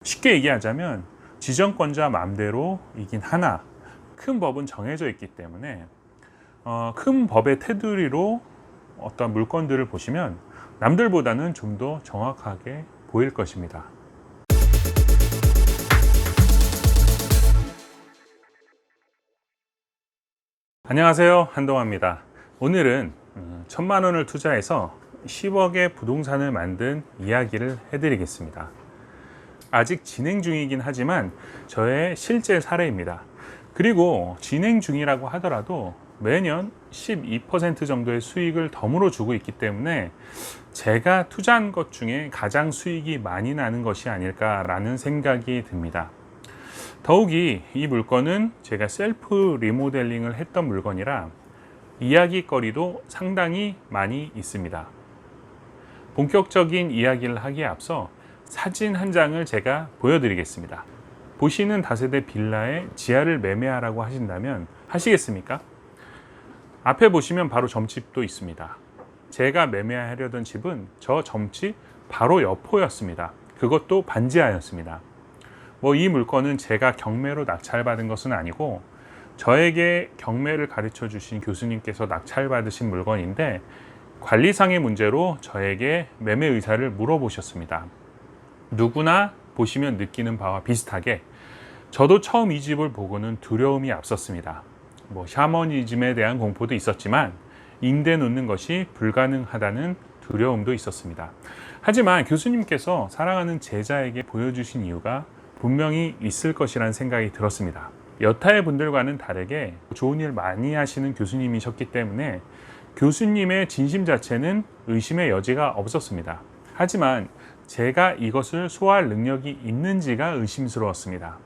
쉽게 얘기하자면 지정권자 마음대로이긴 하나 큰 법은 정해져 있기 때문에 큰 법의 테두리로 어떤 물건들을 보시면 남들보다는 좀 더 정확하게 보일 것입니다. 안녕하세요, 한동화입니다. 오늘은 1,000만 원을 투자해서 10억의 부동산을 만든 이야기를 해드리겠습니다. 아직 진행 중이긴 하지만 저의 실제 사례입니다. 그리고 진행 중이라고 하더라도 매년 12% 정도의 수익을 덤으로 주고 있기 때문에 제가 투자한 것 중에 가장 수익이 많이 나는 것이 아닐까라는 생각이 듭니다. 더욱이 이 물건은 제가 셀프 리모델링을 했던 물건이라 이야기거리도 상당히 많이 있습니다. 본격적인 이야기를 하기에 앞서 사진 한 장을 제가 보여드리겠습니다. 보시는 다세대 빌라의 지하를 매매하라고 하신다면 하시겠습니까? 앞에 보시면 바로 점집도 있습니다. 제가 매매하려던 집은 저 점집 바로 옆호였습니다. 그것도 반지하였습니다. 이 물건은 제가 경매로 낙찰받은 것은 아니고 저에게 경매를 가르쳐 주신 교수님께서 낙찰받으신 물건인데 관리상의 문제로 저에게 매매 의사를 물어보셨습니다. 누구나 보시면 느끼는 바와 비슷하게 저도 처음 이 집을 보고는 두려움이 앞섰습니다. 샤머니즘에 대한 공포도 있었지만 임대 놓는 것이 불가능하다는 두려움도 있었습니다. 하지만 교수님께서 사랑하는 제자에게 보여주신 이유가 분명히 있을 것이라는 생각이 들었습니다. 여타의 분들과는 다르게 좋은 일 많이 하시는 교수님이셨기 때문에 교수님의 진심 자체는 의심의 여지가 없었습니다. 하지만 제가 이것을 소화할 능력이 있는지가 의심스러웠습니다.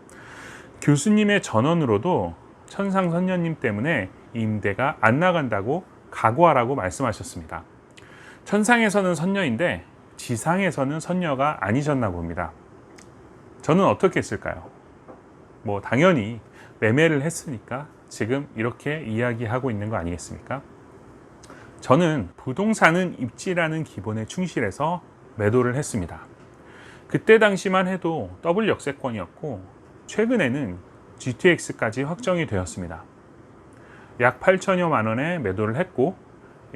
교수님의 전언으로도 천상선녀님 때문에 임대가 안 나간다고 각오하라고 말씀하셨습니다. 천상에서는 선녀인데 지상에서는 선녀가 아니셨나 봅니다. 저는 어떻게 했을까요? 당연히 매매를 했으니까 지금 이렇게 이야기하고 있는 거 아니겠습니까? 저는 부동산은 입지라는 기본에 충실해서 매도를 했습니다. 그때 당시만 해도 더블 역세권이었고 최근에는 GTX까지 확정이 되었습니다. 약 8천여만 원에 매도를 했고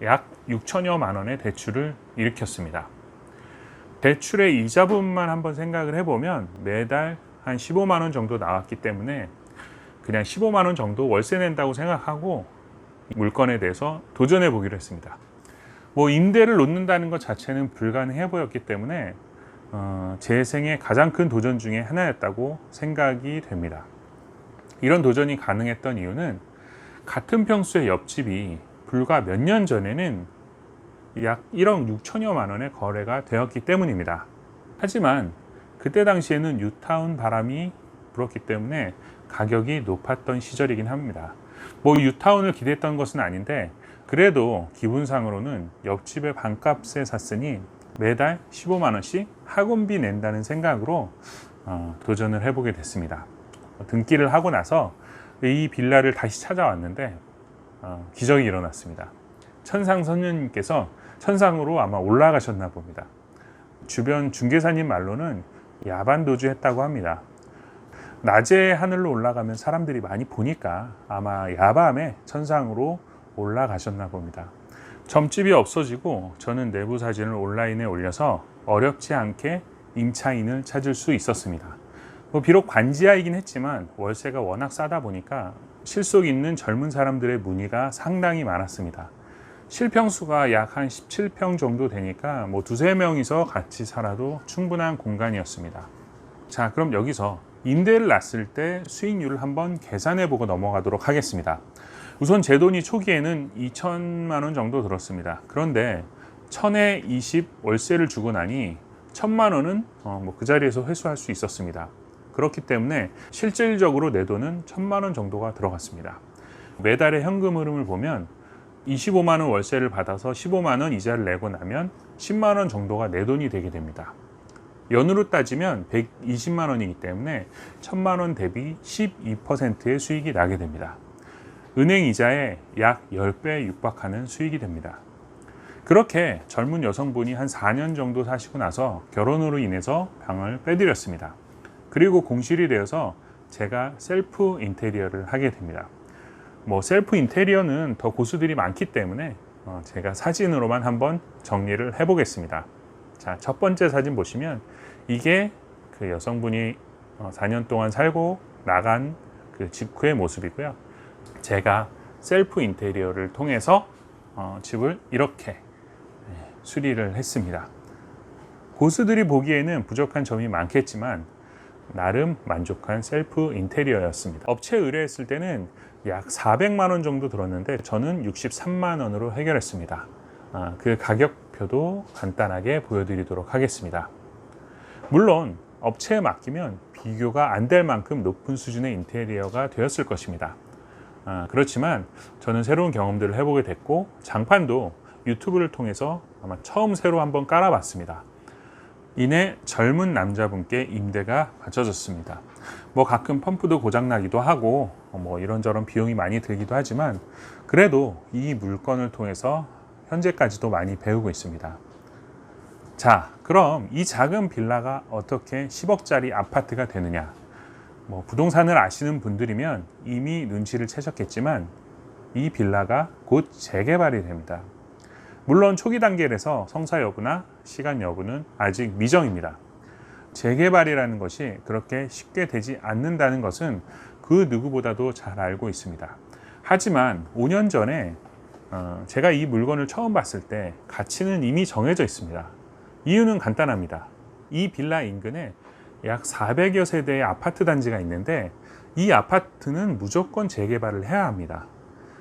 약 6천여만 원의 대출을 일으켰습니다. 대출의 이자분만 한번 생각을 해보면 매달 한 15만 원 정도 나왔기 때문에 그냥 15만 원 정도 월세 낸다고 생각하고 물건에 대해서 도전해 보기로 했습니다. 임대를 놓는다는 것 자체는 불가능해 보였기 때문에 제 생의 가장 큰 도전 중에 하나였다고 생각이 됩니다. 이런 도전이 가능했던 이유는 같은 평수의 옆집이 불과 몇 년 전에는 약 1억 6천여만 원의 거래가 되었기 때문입니다. 하지만 그때 당시에는 뉴타운 바람이 불었기 때문에 가격이 높았던 시절이긴 합니다. 뉴타운을 기대했던 것은 아닌데 그래도 기분상으로는 옆집의 반값에 샀으니 매달 15만 원씩 학원비 낸다는 생각으로 도전을 해보게 됐습니다. 등기를 하고 나서 이 빌라를 다시 찾아왔는데 기적이 일어났습니다. 천상선녀님께서 천상으로 아마 올라가셨나 봅니다. 주변 중개사님 말로는 야반도주 했다고 합니다. 낮에 하늘로 올라가면 사람들이 많이 보니까 아마 야밤에 천상으로 올라가셨나 봅니다. 점집이 없어지고 저는 내부 사진을 온라인에 올려서 어렵지 않게 임차인을 찾을 수 있었습니다. 비록 반지하이긴 했지만 월세가 워낙 싸다 보니까 실속 있는 젊은 사람들의 문의가 상당히 많았습니다. 실평수가 약 한 17평 정도 되니까 두세 명이서 같이 살아도 충분한 공간이었습니다. 자, 그럼 여기서 임대를 놨을 때 수익률을 한번 계산해 보고 넘어가도록 하겠습니다. 우선 제 돈이 초기에는 2천만 원 정도 들었습니다. 그런데 1000에 20 월세를 주고 나니 1000만 원은 그 자리에서 회수할 수 있었습니다. 그렇기 때문에 실질적으로 내 돈은 1000만 원 정도가 들어갔습니다. 매달의 현금 흐름을 보면 25만 원 월세를 받아서 15만 원 이자를 내고 나면 10만 원 정도가 내 돈이 되게 됩니다. 연으로 따지면 120만 원이기 때문에 1000만 원 대비 12%의 수익이 나게 됩니다. 은행 이자에 약 10배 육박하는 수익이 됩니다. 그렇게 젊은 여성분이 한 4년 정도 사시고 나서 결혼으로 인해서 방을 빼드렸습니다. 그리고 공실이 되어서 제가 셀프 인테리어를 하게 됩니다. 뭐 셀프 인테리어는 더 고수들이 많기 때문에 제가 사진으로만 한번 정리를 해 보겠습니다. 자, 첫 번째 사진 보시면 이게 그 여성분이 4년 동안 살고 나간 그 직후의 모습이고요. 제가 셀프 인테리어를 통해서 집을 이렇게 수리를 했습니다. 고수들이 보기에는 부족한 점이 많겠지만 나름 만족한 셀프 인테리어였습니다. 업체에 의뢰했을 때는 약 400만 원 정도 들었는데 저는 63만 원으로 해결했습니다. 그 가격표도 간단하게 보여드리도록 하겠습니다. 물론 업체에 맡기면 비교가 안 될 만큼 높은 수준의 인테리어가 되었을 것입니다. 그렇지만 저는 새로운 경험들을 해보게 됐고 장판도 유튜브를 통해서 아마 처음 새로 한번 깔아봤습니다. 이내 젊은 남자분께 임대가 맞춰졌습니다. 뭐 가끔 펌프도 고장나기도 하고 뭐 이런저런 비용이 많이 들기도 하지만 그래도 이 물건을 통해서 현재까지도 많이 배우고 있습니다. 자, 그럼 이 작은 빌라가 어떻게 10억짜리 아파트가 되느냐? 뭐 부동산을 아시는 분들이면 이미 눈치를 채셨겠지만 이 빌라가 곧 재개발이 됩니다. 물론 초기 단계에서 성사 여부나 시간 여부는 아직 미정입니다. 재개발이라는 것이 그렇게 쉽게 되지 않는다는 것은 그 누구보다도 잘 알고 있습니다. 하지만 5년 전에 제가 이 물건을 처음 봤을 때 가치는 이미 정해져 있습니다. 이유는 간단합니다. 이 빌라 인근에 약 400여 세대의 아파트 단지가 있는데 이 아파트는 무조건 재개발을 해야 합니다.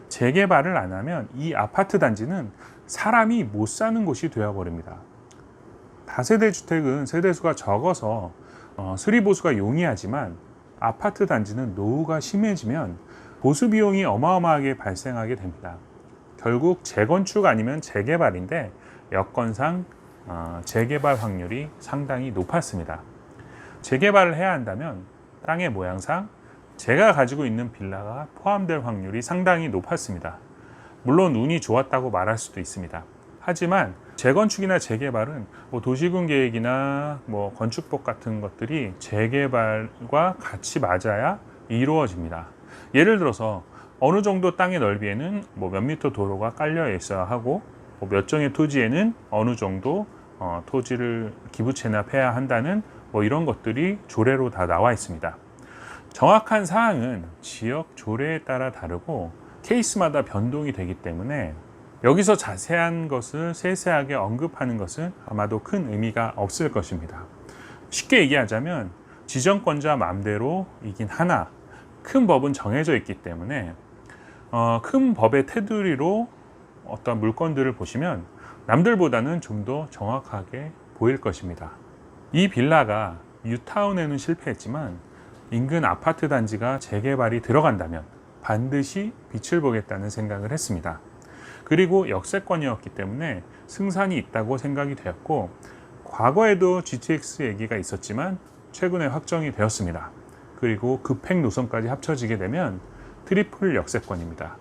재개발을 안 하면 이 아파트 단지는 사람이 못 사는 곳이 되어버립니다. 다세대 주택은 세대수가 적어서 수리보수가 용이하지만 아파트 단지는 노후가 심해지면 보수 비용이 어마어마하게 발생하게 됩니다. 결국 재건축 아니면 재개발인데 여건상 재개발 확률이 상당히 높았습니다. 재개발을 해야 한다면 땅의 모양상 제가 가지고 있는 빌라가 포함될 확률이 상당히 높았습니다. 물론 운이 좋았다고 말할 수도 있습니다. 하지만 재건축이나 재개발은 뭐 도시군 계획이나 뭐 건축법 같은 것들이 재개발과 같이 맞아야 이루어집니다. 예를 들어서 어느 정도 땅의 넓이에는 뭐 몇 미터 도로가 깔려 있어야 하고 뭐 몇 정의 토지에는 어느 정도 토지를 기부 체납해야 한다는 뭐 이런 것들이 조례로 다 나와 있습니다. 정확한 사항은 지역 조례에 따라 다르고 케이스마다 변동이 되기 때문에 여기서 자세한 것을 세세하게 언급하는 것은 아마도 큰 의미가 없을 것입니다. 쉽게 얘기하자면 지정권자 마음대로이긴 하나 큰 법은 정해져 있기 때문에 큰 법의 테두리로 어떤 물건들을 보시면 남들보다는 좀 더 정확하게 보일 것입니다. 이 빌라가 뉴타운에는 실패했지만 인근 아파트 단지가 재개발이 들어간다면 반드시 빛을 보겠다는 생각을 했습니다. 그리고 역세권이었기 때문에 승산이 있다고 생각이 되었고 과거에도 GTX 얘기가 있었지만 최근에 확정이 되었습니다. 그리고 급행 노선까지 합쳐지게 되면 트리플 역세권입니다.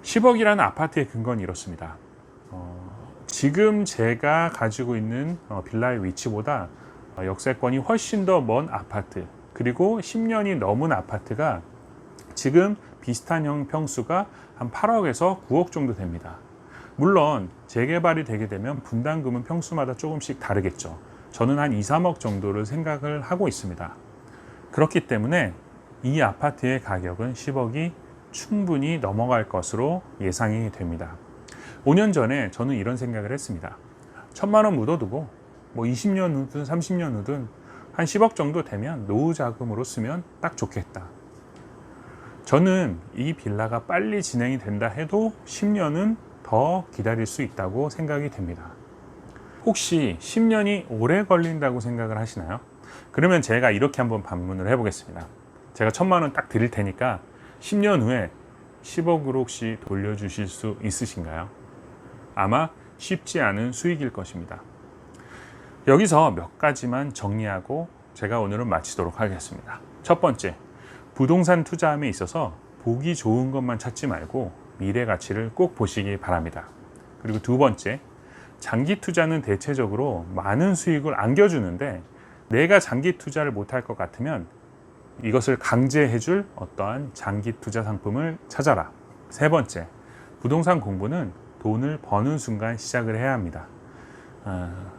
10억이라는 아파트의 근거는 이렇습니다. 지금 제가 가지고 있는 빌라의 위치보다 역세권이 훨씬 더 먼 아파트 그리고 10년이 넘은 아파트가 지금 비슷한 형 평수가 한 8억에서 9억 정도 됩니다. 물론 재개발이 되게 되면 분담금은 평수마다 조금씩 다르겠죠. 저는 한 2, 3억 정도를 생각을 하고 있습니다. 그렇기 때문에 이 아파트의 가격은 10억이 충분히 넘어갈 것으로 예상이 됩니다. 5년 전에 저는 이런 생각을 했습니다. 1,000만 원 묻어두고 뭐 20년 후든 30년 후든 한 10억 정도 되면 노후 자금으로 쓰면 딱 좋겠다. 저는 이 빌라가 빨리 진행이 된다 해도 10년은 더 기다릴 수 있다고 생각이 됩니다. 혹시 10년이 오래 걸린다고 생각을 하시나요? 그러면 제가 이렇게 한번 반문을 해보겠습니다. 제가 1,000만 원 딱 드릴 테니까 10년 후에 10억으로 혹시 돌려주실 수 있으신가요? 아마 쉽지 않은 수익일 것입니다. 여기서 몇 가지만 정리하고 제가 오늘은 마치도록 하겠습니다. 첫 번째, 부동산 투자함에 있어서 보기 좋은 것만 찾지 말고 미래 가치를 꼭 보시기 바랍니다. 그리고 두 번째, 장기 투자는 대체적으로 많은 수익을 안겨주는데 내가 장기 투자를 못할 것 같으면 이것을 강제해줄 어떠한 장기 투자 상품을 찾아라. 세 번째, 부동산 공부는 돈을 버는 순간 시작을 해야 합니다.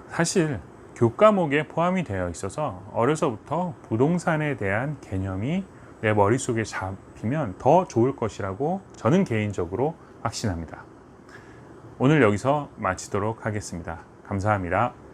사실 교과목에 포함이 되어 있어서 어려서부터 부동산에 대한 개념이 내 머릿속에 잡히면 더 좋을 것이라고 저는 개인적으로 확신합니다. 오늘 여기서 마치도록 하겠습니다. 감사합니다.